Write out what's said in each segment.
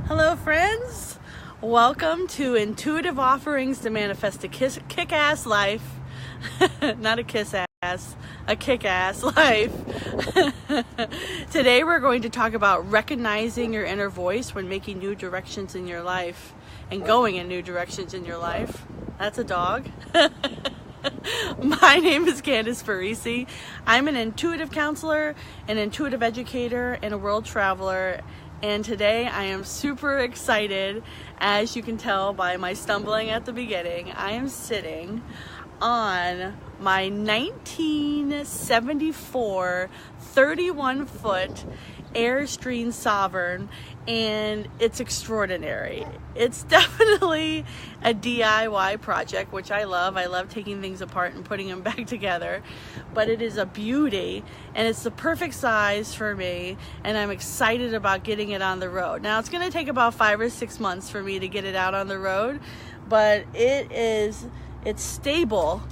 Hello friends, welcome to Intuitive Offerings to Manifest a Kick-Ass Life. Not a kiss-ass, a kick-ass life. Today we're going to talk about recognizing your inner voice when making new directions in your life and going in new directions in your life. That's a dog. My name is Candice Parisi. I'm an intuitive counselor, an intuitive educator, and a world traveler. And today I am super excited. As you can tell by my stumbling at the beginning, I am sitting on my 1974 31-foot Airstream Sovereign, and it's extraordinary. It's definitely a DIY project, which I love. I love taking things apart and putting them back together, but it is a beauty and it's the perfect size for me, and I'm excited about getting it on the road. Now it's going to take about 5 or 6 months for me to get it out on the road, but it's stable.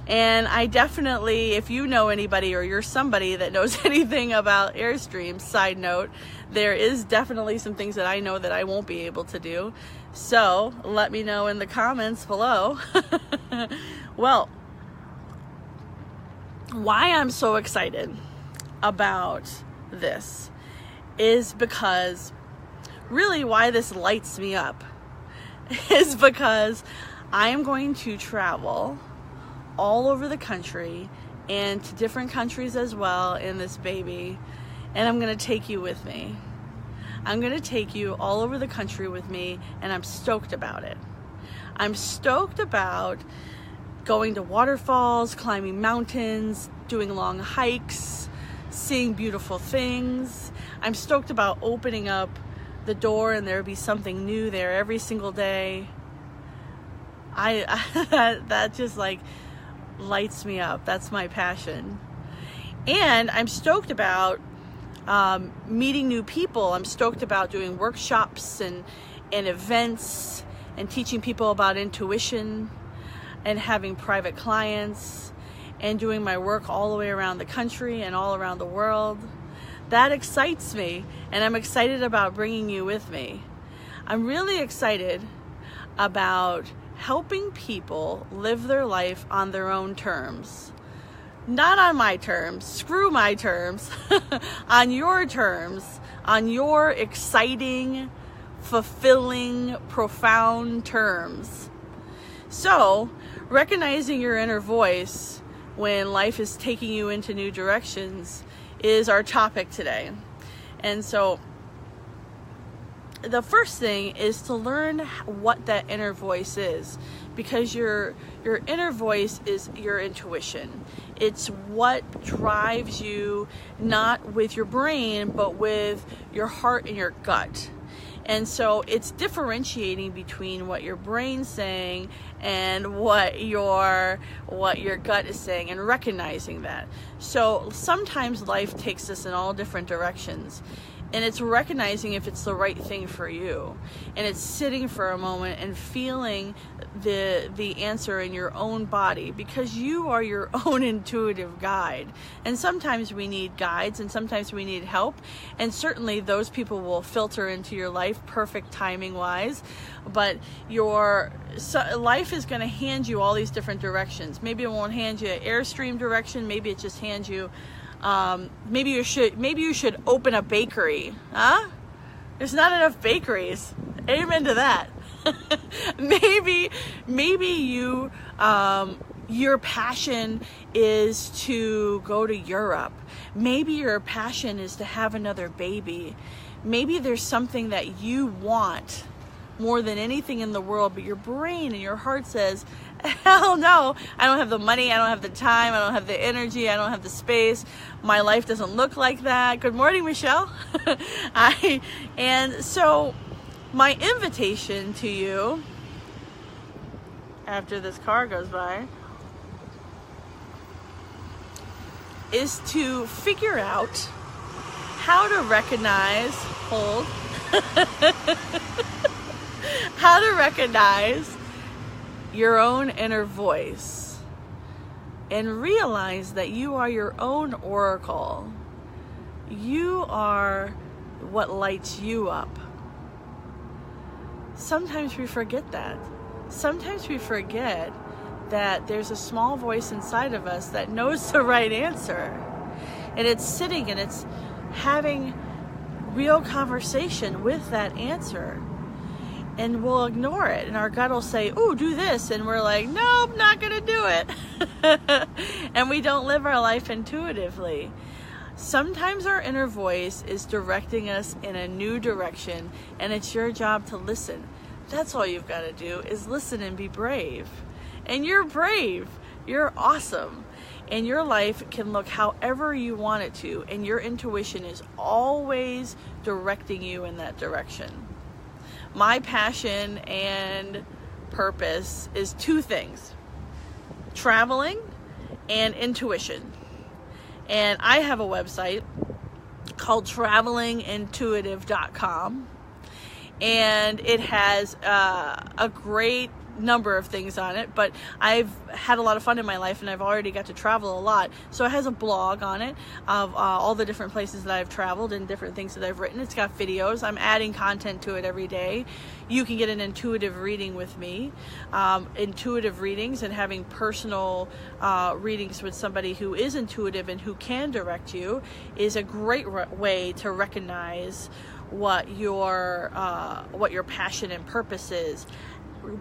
And I definitely, if you know anybody or you're somebody that knows anything about Airstream, side note, there is definitely some things that I know that I won't be able to do. So let me know in the comments below. Well, why I'm so excited about this is because really why this lights me up is because I am going to travel all over the country and to different countries as well in this baby, and I'm going to take you with me. I'm going to take you all over the country with me, and I'm stoked about it. I'm stoked about going to waterfalls, climbing mountains, doing long hikes, seeing beautiful things. I'm stoked about opening up the door and there'll be something new there every single day. That just like lights me up. That's my passion. And I'm stoked about meeting new people. I'm stoked about doing workshops and events and teaching people about intuition and having private clients and doing my work all the way around the country and all around the world. That excites me, and I'm excited about bringing you with me. I'm really excited about helping people live their life on their own terms. Not on my terms, screw my terms, on your terms, on your exciting, fulfilling, profound terms. So, recognizing your inner voice when life is taking you into new directions is our topic today. And so, the first thing is to learn what that inner voice is, because your inner voice is your intuition. It's what drives you, not with your brain, but with your heart and your gut. And so it's differentiating between what your brain's saying and what your gut is saying, and recognizing that. So sometimes life takes us in all different directions. And it's recognizing if it's the right thing for you. And it's sitting for a moment and feeling the answer in your own body, because you are your own intuitive guide. And sometimes we need guides, and sometimes we need help. And certainly those people will filter into your life, perfect timing wise. But life is going to hand you all these different directions. Maybe it won't hand you an Airstream direction. Maybe it just hands you maybe you should open a bakery. Huh? There's not enough bakeries. Amen to that. maybe you your passion is to go to Europe. Maybe your passion is to have another baby. Maybe there's something that you want more than anything in the world, but your brain and your heart says, hell no, I don't have the money, I don't have the time, I don't have the energy, I don't have the space, my life doesn't look like that. Good morning, Michelle. And so my invitation to you, after this car goes by, is to figure out how to recognize, how to recognize your own inner voice and realize that you are your own oracle. You are what lights you up. sometimes we forget that. Sometimes we forget that there's a small voice inside of us that knows the right answer. And it's sitting and it's having real conversation with that answer. And we'll ignore it. And our gut will say, "Ooh, do this." And we're like, "Nope, not going to do it." And we don't live our life intuitively. Sometimes our inner voice is directing us in a new direction, and it's your job to listen. That's all you've got to do is listen and be brave. And you're brave. You're awesome. And your life can look however you want it to, and your intuition is always directing you in that direction. My passion and purpose is two things: traveling and intuition. And I have a website called travelingintuitive.com, and it has a great number of things on it, but I've had a lot of fun in my life and I've already got to travel a lot, so it has a blog on it of all the different places that I've traveled and different things that I've written. It's got videos. I'm adding content to it every day. You can get an intuitive reading with me. Intuitive readings and having personal readings with somebody who is intuitive and who can direct you is a great way to recognize what your passion and purpose is.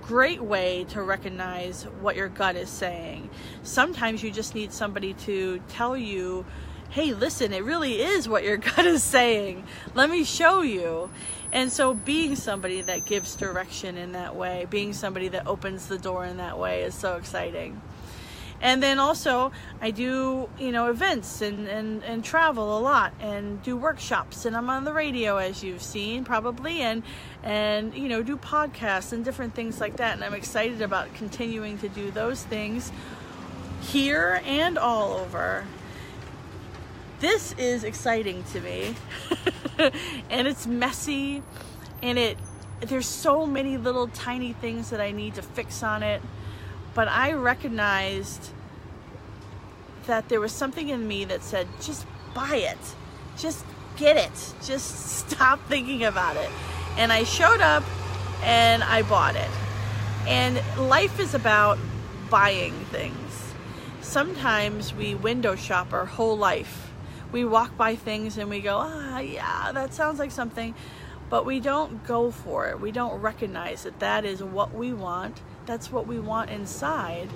Great way to recognize what your gut is saying. Sometimes you just need somebody to tell you, "Hey, listen, it really is what your gut is saying. Let me show you." And so being somebody that gives direction in that way, being somebody that opens the door in that way is so exciting. And then also I do, events and travel a lot and do workshops, and I'm on the radio, as you've seen probably, and do podcasts and different things like that. And I'm excited about continuing to do those things here and all over. This is exciting to me. And it's messy, and there's so many little tiny things that I need to fix on it. But I recognized that there was something in me that said, just buy it. Just get it. Just stop thinking about it. And I showed up and I bought it. And life is about buying things. Sometimes we window shop our whole life. We walk by things and we go, yeah, that sounds like something. But we don't go for it. We don't recognize that that is what we want. That's what we want inside.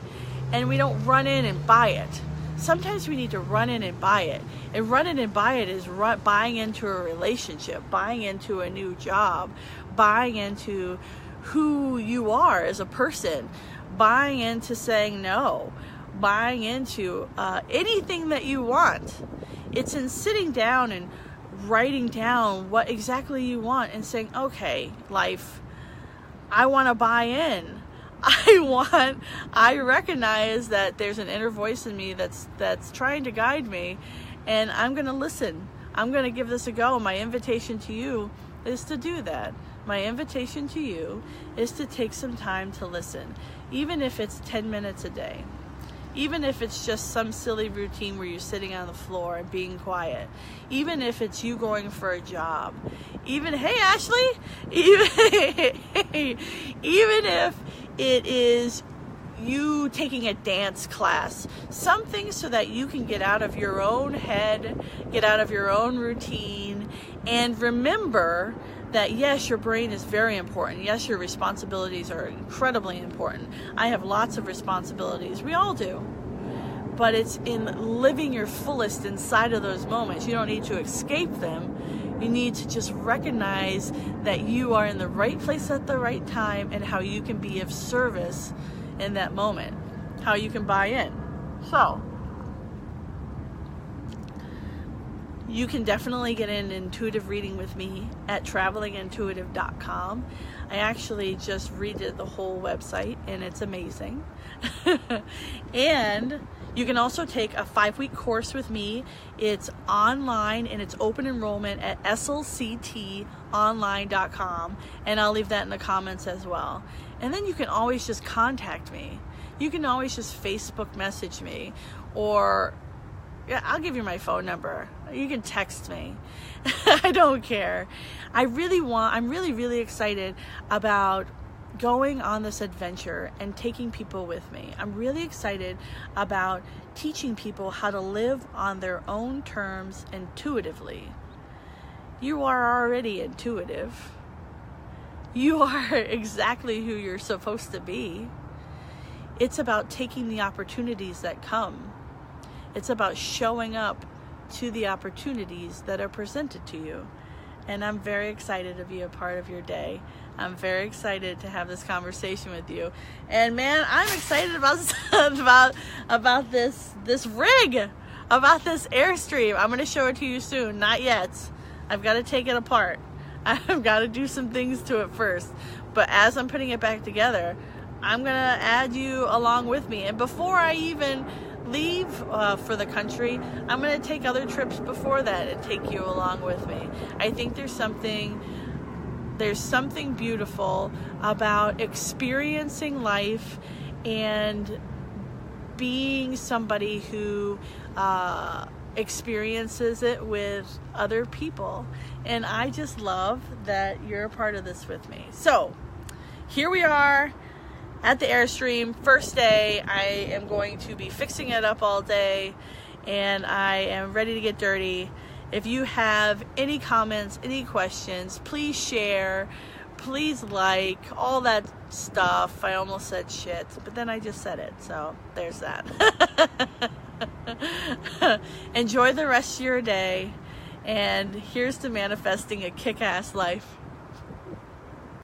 And we don't run in and buy it. Sometimes we need to run in and buy it. And run in and buy it is buying into a relationship, buying into a new job, buying into who you are as a person, buying into saying no, buying into anything that you want. It's in sitting down and writing down what exactly you want and saying, okay, life, I want to buy in. I recognize that there's an inner voice in me that's trying to guide me, and I'm going to listen. I'm going to give this a go. My invitation to you is to do that. My invitation to you is to take some time to listen, even if it's 10 minutes a day. Even if it's just some silly routine where you're sitting on the floor and being quiet. Even if it's you going for a job. Even, hey Ashley, even if it is you taking a dance class, something so that you can get out of your own head, get out of your own routine, and remember that yes, your brain is very important. Yes, your responsibilities are incredibly important. I have lots of responsibilities. We all do. But it's in living your fullest inside of those moments. You don't need to escape them. You need to just recognize that you are in the right place at the right time and how you can be of service in that moment. How you can buy in. So, you can definitely get an intuitive reading with me at travelingintuitive.com. I actually just redid the whole website and it's amazing. And you can also take a 5-week course with me. It's online and it's open enrollment at slctonline.com, and I'll leave that in the comments as well. And then you can always just contact me. You can always just Facebook message me, or I'll give you my phone number. You can text me. I don't care. I'm really excited about going on this adventure and taking people with me. I'm really excited about teaching people how to live on their own terms intuitively. You are already intuitive. You are exactly who you're supposed to be. It's about taking the opportunities that come. It's about showing up to the opportunities that are presented to you. And I'm very excited to be a part of your day. I'm very excited to have this conversation with you. And man, I'm excited about this rig, about this Airstream. I'm going to show it to you soon. Not yet. I've got to take it apart. I've got to do some things to it first. But as I'm putting it back together, I'm going to add you along with me. And before I even leave for the country, I'm going to take other trips before that and take you along with me. I think there's something beautiful about experiencing life and being somebody who experiences it with other people. And I just love that you're a part of this with me. So here we are at the Airstream, first day. I am going to be fixing it up all day, and I am ready to get dirty. If you have any comments, any questions, please share, please like, all that stuff. I almost said shit, but then I just said it, so there's that. Enjoy the rest of your day, and here's to manifesting a kick-ass life.